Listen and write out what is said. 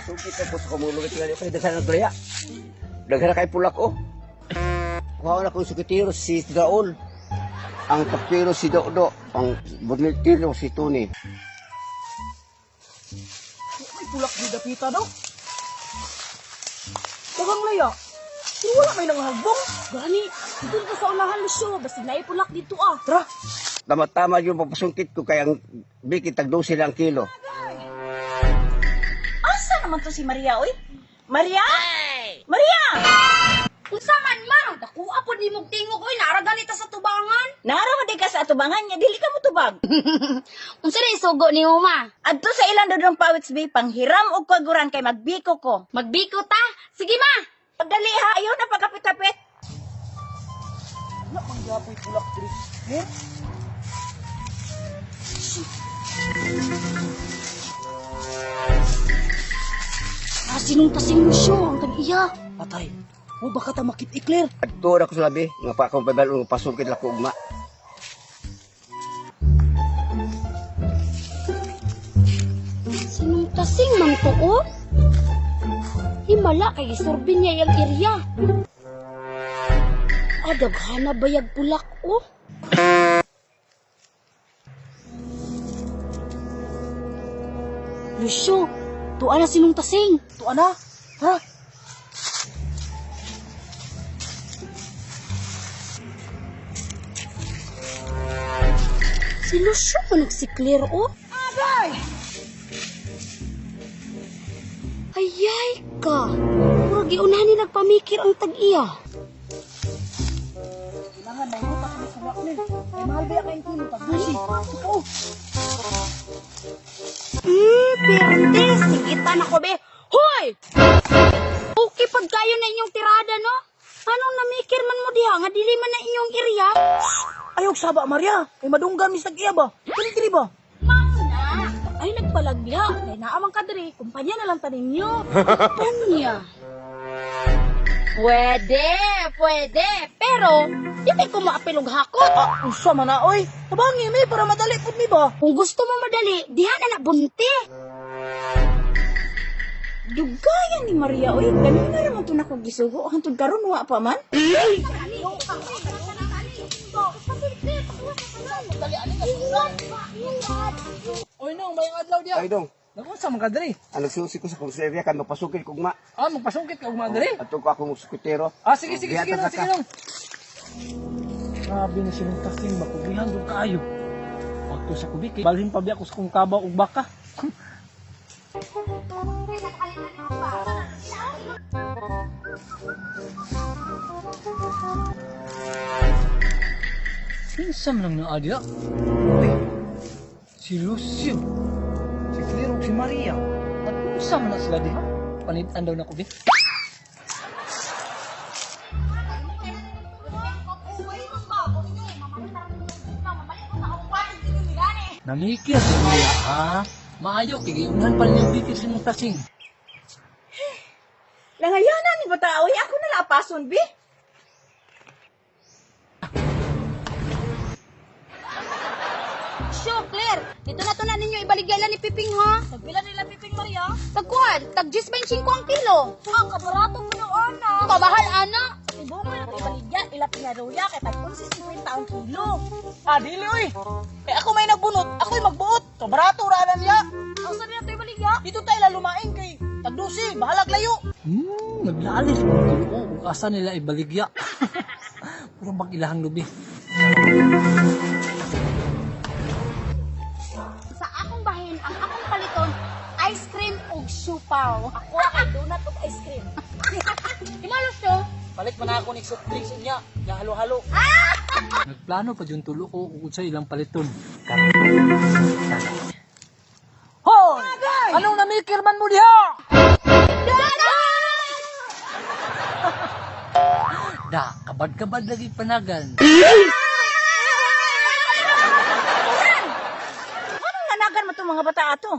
Sugit na po sa kumulong ito nga kay daghan ng daya. Daghan na kay pulak o. Kuha na kong sukitiro si Daol. Ang tapiro si Dodo. Ang bonitiro si Tony. May pulak di dapita daw. Dagang laya. Pero wala may nangahagbong. Gani, dito ka sa unahan Lucio. Basta naipulak dito ah. Tara. Tama-tama yung papasungkit ko kaya ang biki tagdo sila ang kilo. Asa naman to si Maria, oy? Maria? Maria! Unsa man ma, dakuha po ni mong tingog oy, nara ganita sa tubangan. Naraman di ka sa atubangan niya, dili ka mo tubag. Unsa na isugo ni mo ma? Adto sa ilang dodong pawits bi, panghiram o kaguran kay magbiko ko. Magbiko ta? Sige ma. Pagdali ha, ayaw na pagkapit-kapit. Wala pang gapoy pulak diri. Eh? Sinong tasing Lucio ang tag-iya. Patay. O baka ta makit-ikler. Adto na ko sa labi. Nga pa akong pabalo pasungkit lang ko ugma. Sinong tasing man to o? Himala kay isorbin niya yung area. Adaghana bayag pulak o? Lucio, tuwa na sinong tasing. Tuwa na. Ha? Si Lucio man nagsiklir o? Agay! Ayay ka. Murag iunahan ni nagpamikir ang tag-iya. Kailangan may utak ni kumak ni. Ay mahal ba kayong kilo tagdusi? Oo. Pertes, sigitan ako be. Hoy! Okay pag kayo na inyong tirada, no? Anong namikir man mo diha, nga dili man na inyong area? Ayok saba Maria. Ay madunggan mi sa iya ba? Kini ba? Mauna! Ay, nagpalagya. Kaya naamang kadiri, kumpanya na lang tanin nyo. Kumpanya. Pwede. Pero, hindi ko maapilog hakot. Ah, unsa man na oy. Tabangi mi para madali pud mi ba? Kung gusto mo madali, diha na nabunti. Dugayan ni Maria, oy. Kanina naman ito nakagisugo. Hantod karon wa pa man. Oy nong, may adlaw dia. Ay dong. Nakunsa man ka diri? Ang nagsusi ko sa komisarya kan mapasungkit ko ugma. Ah, magpasungkit ka ugma diri? Ato ko akong sukitiro. Ah, sige Gihatag nong, ka. sige nong. Grabe na sinong tasing, makubihan doon kaayo. Pagto sa kubiki, balhin pa biya ko sa kong kabaw ug baka. Pinsam lang na adya. Uy, si Lucio, si Clero, si Maria. At pinsam na sila diha. Panitan daw na ko, Bik. Namikir si Maria, ha? Maayo, kigayunan pa rin yung bikir sa mong tasing. Langayanan ni bata, oy. Ako na lapason, bi. Sure, Claire. Dito na to na ninyo ibaligyan ni Piping, ha? Nagpila nila Piping Maria. Tagkuhan, tag 25 ang kilo. Ang kabarato mo yung ana. Kabahal, ana. Ibo mo na kay baligya, ilap niya ruya, kay tagpon si 50 ang kilo. Ah, dili, oy. Eh, ako may nagbunot, ako'y magbuot. Sobrato, ranan niya. Ang sabi na tayo baligya. Dito tayo lalumain kay Tagdusi, bahalag layo. Naglalis. Oo, asa nila ibaligya. Puro mag-ilahang lubi. Sa akong bahin, ang akong paliton, ice cream ug siupaw. Ako kay donut ug ice cream. Imalos to? Palit man ako ni soft drinks niya. Ya halo-halo. Nagplano pa yung tulo ko ug sa ilang paliton. Hoy! Anong namikir man mo diha? Da, kabad-kabad lagi panagan. Anong nanagan mo itong mga bata ato?